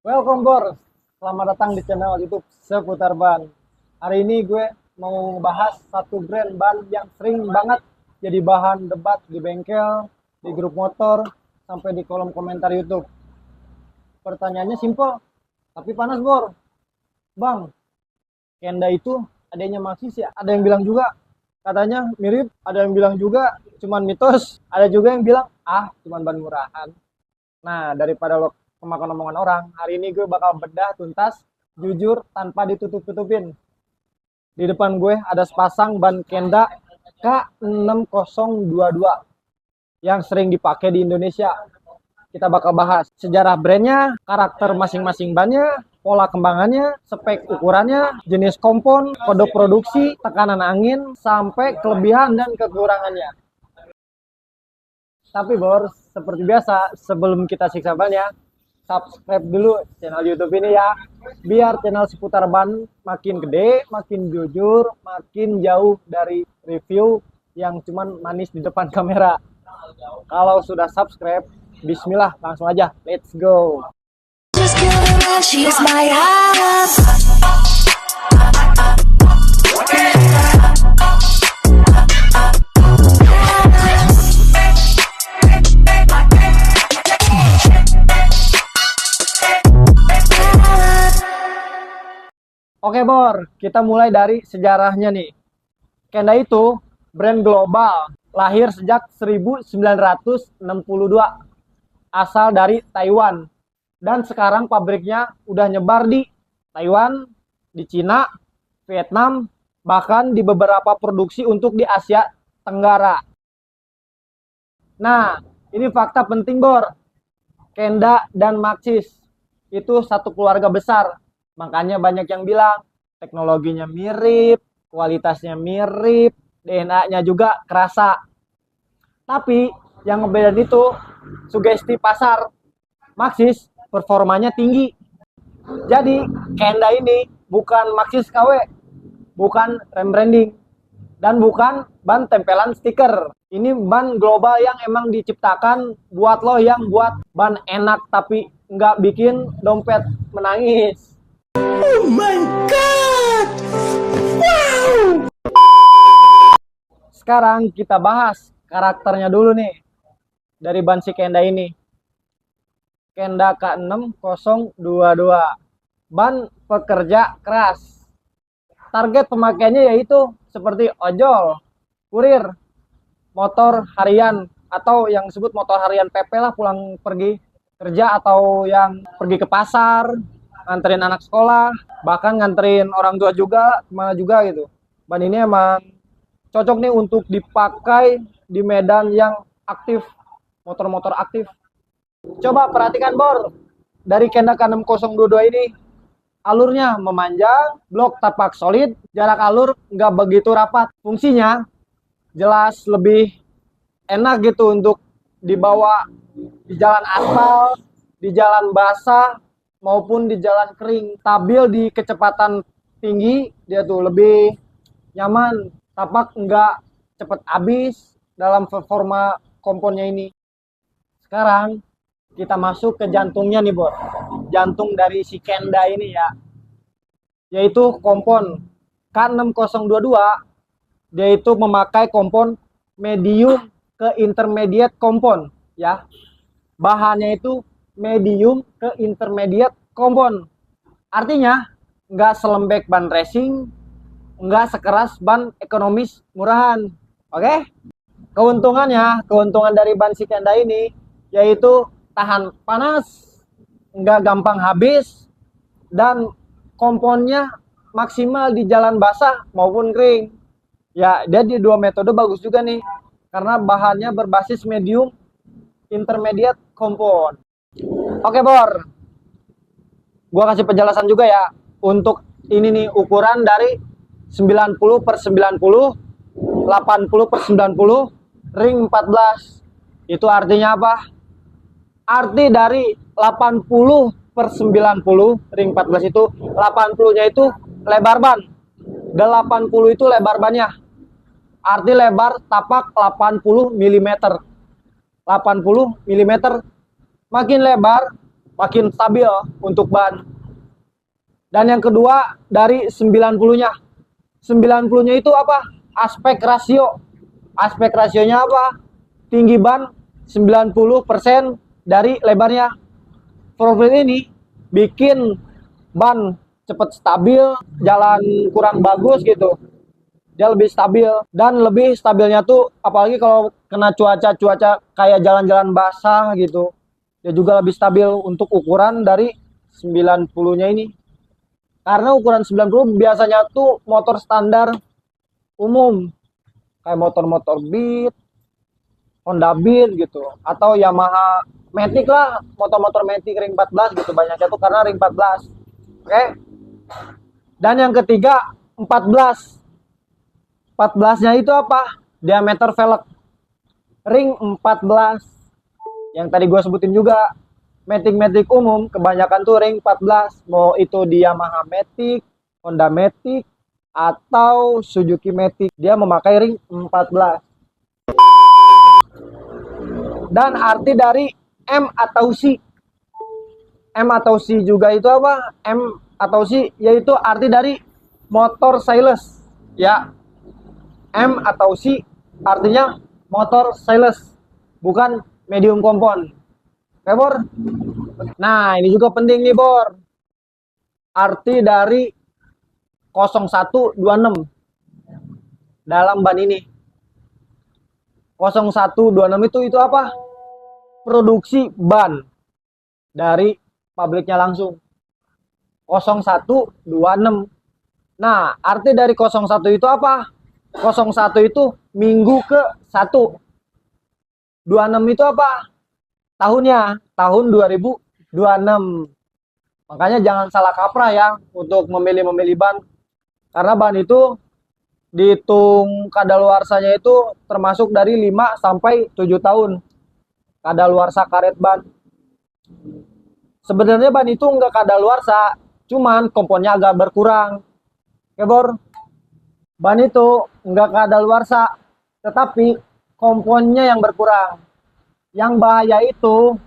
Welcome Bor, selamat datang di channel YouTube seputar ban. Hari ini gue mau bahas satu brand ban yang sering banget jadi bahan debat di bengkel, di grup motor, sampai di kolom komentar YouTube. Pertanyaannya simple, tapi panas Bor. Bang, Kenda itu adanya Maxxis ya? Ada yang bilang juga katanya mirip, ada yang bilang juga cuman mitos, ada juga yang bilang cuman ban murahan. Nah, daripada lo kemakan omongan orang, hari ini gue bakal bedah tuntas, jujur, tanpa ditutup-tutupin. Di depan gue ada sepasang ban Kenda K6022 yang sering dipakai di Indonesia. Kita bakal bahas sejarah brandnya, karakter masing-masing bannya, pola kembangannya, spek ukurannya, jenis kompon, kode produksi, tekanan angin, sampai kelebihan dan kekurangannya. Tapi Bor, seperti biasa, sebelum kita siksa bannya, subscribe dulu channel YouTube ini ya, biar channel seputar ban makin gede, makin jujur, makin jauh dari review yang cuman manis di depan kamera. Kalau sudah subscribe, bismillah, langsung aja, let's go. Just Oke Bor, kita mulai dari sejarahnya nih. Kenda itu brand global, lahir sejak 1962, asal dari Taiwan. Dan sekarang pabriknya udah nyebar di Taiwan, di Cina, Vietnam, bahkan di beberapa produksi untuk di Asia Tenggara. Nah, ini fakta penting Bor. Kenda dan Maxxis itu satu keluarga besar. Makanya banyak yang bilang teknologinya mirip, kualitasnya mirip, DNA-nya juga kerasa. Tapi yang ngebedain itu sugesti pasar. Maxxis performanya tinggi. Jadi Kenda ini bukan Maxxis KW, bukan rebranding, dan bukan ban tempelan stiker. Ini ban global yang emang diciptakan buat lo yang buat ban enak tapi nggak bikin dompet menangis. Oh my god! Wow! Sekarang kita bahas karakternya dulu nih dari ban si Kenda ini. Kenda K6022. Ban pekerja keras. Target pemakaiannya yaitu seperti ojol, kurir, motor harian, atau yang disebut motor harian PP lah, pulang pergi kerja atau yang pergi ke pasar, nganterin anak sekolah, bahkan nganterin orang tua juga, kemana juga gitu. Ban ini emang cocok nih untuk dipakai di medan yang aktif, motor-motor aktif. Coba perhatikan Bor, dari Kenda K6022 ini, alurnya memanjang, blok tapak solid, jarak alur nggak begitu rapat. Fungsinya jelas lebih enak gitu untuk dibawa di jalan aspal, di jalan basah, maupun di jalan kering. Stabil di kecepatan tinggi, dia tuh lebih nyaman, tapak nggak cepet habis dalam performa komponnya ini. Sekarang kita masuk ke jantungnya nih Bor, jantung dari si Kenda ini ya, yaitu kompon K6022. Dia itu memakai kompon medium ke intermediate kompon ya, bahannya itu medium ke intermediate kompon. Artinya nggak selembek ban racing, nggak sekeras ban ekonomis murahan. Oke? Keuntungan dari ban si Kenda ini yaitu tahan panas, nggak gampang habis, dan komponnya maksimal di jalan basah maupun kering. Ya, dia di dua metode bagus juga nih, karena bahannya berbasis medium intermediate kompon. Oke Bor, gua kasih penjelasan juga ya. Untuk ini nih ukuran dari 90/90, 80/90, ring 14. Itu artinya apa? Arti dari 80/90, ring 14 itu, 80-nya itu lebar ban, 80 itu lebar bannya. Arti lebar tapak 80 mm. 80 mm. Makin lebar, makin stabil untuk ban. Dan yang kedua dari 90-nya. 90-nya itu apa? Aspek rasio. Aspek rasionya apa? Tinggi ban 90% dari lebarnya. Profil ini bikin ban cepat stabil, jalan kurang bagus gitu. Dia lebih stabil, dan lebih stabilnya tuh apalagi kalau kena cuaca kayak jalan-jalan basah gitu. Dia juga lebih stabil untuk ukuran dari 90-nya ini. Karena ukuran 90 biasanya tuh motor standar umum kayak motor-motor Beat, Honda Beat gitu, atau Yamaha Matic lah, motor-motor Matic ring 14 gitu, banyaknya tuh karena ring 14. Oke. Dan yang ketiga 14. 14-nya itu apa? Diameter velg. Ring 14. Yang tadi gue sebutin juga. Matic umum kebanyakan tuh ring 14. Mau itu di Yamaha Matic, Honda Matic, atau Suzuki Matic, dia memakai ring 14. Dan arti dari M atau C. M atau C juga itu apa? M atau C yaitu arti dari motor Siles. Ya. M atau C artinya motor Siles, bukan medium kompon. Oke, Bor? Nah, ini juga penting nih, Bor. Arti dari 0126 dalam ban ini. 0126 itu apa? Produksi ban dari pabriknya langsung. 0126. Nah, arti dari 01 itu apa? 01 itu minggu ke 1. 26 itu apa? Tahunnya, tahun 2026. Makanya jangan salah kaprah ya untuk memilih ban. Karena ban itu dihitung kadaluarsanya itu termasuk dari 5 sampai 7 tahun. Kadaluarsa karet ban. Sebenarnya ban itu enggak kadaluarsa, cuman komponnya agak berkurang. Oke, Bor? Ban itu enggak kadaluarsa, tetapi komponnya yang berkurang. Yang bahaya itu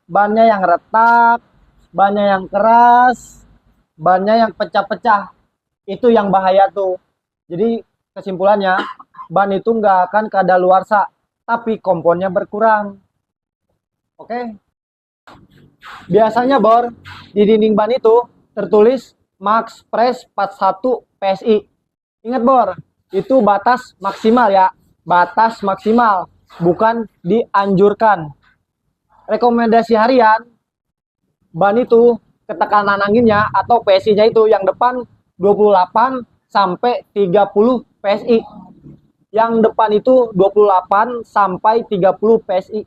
bannya yang retak, bannya yang keras, bannya yang pecah-pecah. Itu yang bahaya tuh. Jadi kesimpulannya, ban itu nggak akan kadaluarsa, tapi komponnya berkurang. Oke? Biasanya, Bor, di dinding ban itu tertulis Max Press 41 PSI. Ingat, Bor, itu batas maksimal ya. Batas maksimal, bukan dianjurkan. Rekomendasi harian, ban itu ketekanan anginnya atau PSI-nya itu yang depan 28 sampai 30 PSI. Yang depan itu 28 sampai 30 PSI.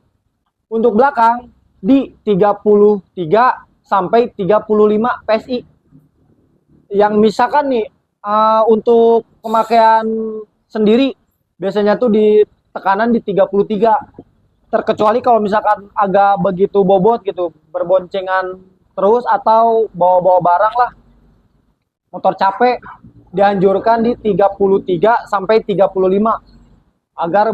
Untuk belakang di 33 sampai 35 PSI. Yang misalkan nih untuk pemakaian sendiri biasanya tuh di tekanan di 33. Terkecuali kalau misalkan agak begitu bobot gitu, berboncengan terus atau bawa-bawa barang lah, motor capek, dianjurkan di 33 sampai 35 agar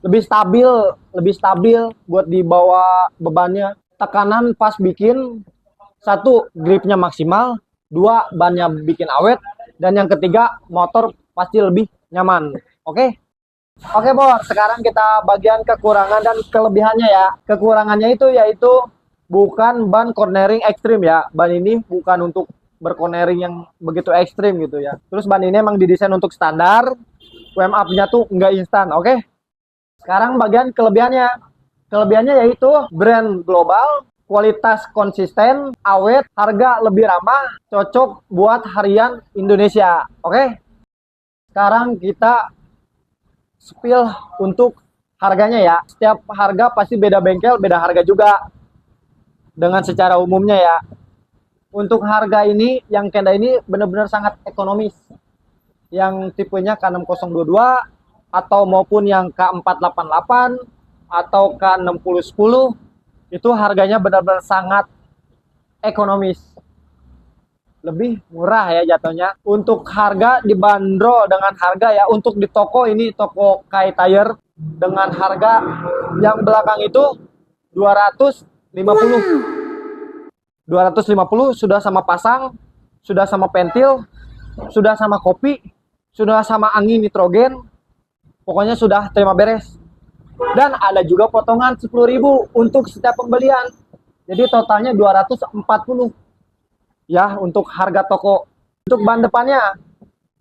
lebih stabil buat dibawa bebannya. Tekanan pas bikin, 1 gripnya maksimal, 2 bannya bikin awet, dan yang ketiga motor pasti lebih nyaman. Oke? Oke, Bor, sekarang kita bagian kekurangan dan kelebihannya ya. Kekurangannya itu yaitu bukan ban cornering ekstrim ya. Ban ini bukan untuk bercornering yang begitu ekstrim gitu ya. Terus ban ini emang didesain untuk standar. WM up-nya tuh nggak instan, oke? Sekarang bagian kelebihannya. Kelebihannya yaitu brand global, kualitas konsisten, awet, harga lebih ramah, cocok buat harian Indonesia, oke? Sekarang kita spill untuk harganya ya. Setiap harga pasti beda bengkel, beda harga juga. Dengan secara umumnya ya. Untuk harga ini, yang Kenda ini benar-benar sangat ekonomis. Yang tipenya K6022 atau maupun yang K488 atau K6010 itu harganya benar-benar sangat ekonomis. Lebih murah ya jatuhnya. Untuk harga dibanderol dengan harga ya, untuk di toko ini, toko Kai Tire, dengan harga yang belakang itu 250. 250 sudah sama pasang, sudah sama pentil, sudah sama kopi, sudah sama angin nitrogen. Pokoknya sudah terima beres. Dan ada juga potongan 10.000 untuk setiap pembelian. Jadi totalnya 240 ya untuk harga toko. Untuk ban depannya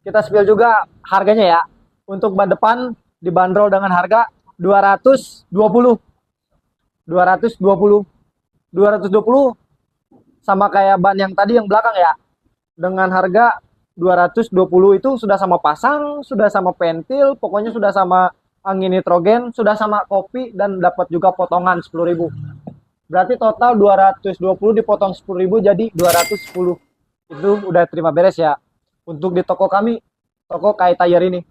kita spill juga harganya ya. Untuk ban depan dibanderol dengan harga 220. 220. 220 sama kayak ban yang tadi yang belakang ya. Dengan harga 220 itu sudah sama pasang, sudah sama pentil, pokoknya sudah sama angin nitrogen, sudah sama kopi dan dapat juga potongan 10.000. Berarti total 220 dipotong 10.000 jadi 210. Itu udah terima beres ya. Untuk di toko kami, toko Kai Tire ini.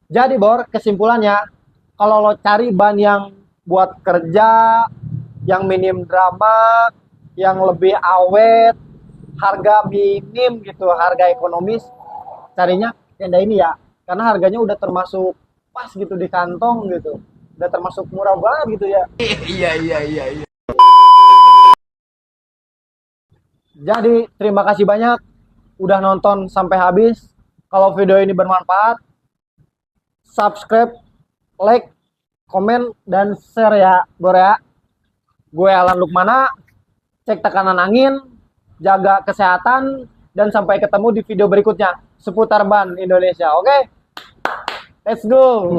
Jadi Bor, kesimpulannya, kalau lo cari ban yang buat kerja, yang minim drama, yang lebih awet, harga minim gitu, harga ekonomis, carinya Kenda ini ya. Karena harganya udah termasuk pas gitu di kantong gitu. Udah termasuk murah banget gitu ya. Iya. Jadi terima kasih banyak udah nonton sampai habis. Kalau video ini bermanfaat, subscribe, like, komen, dan share ya Bor ya. Gue Alan Lukmana, cek tekanan angin, jaga kesehatan, dan sampai ketemu di video berikutnya seputar ban Indonesia. Oke? Let's go!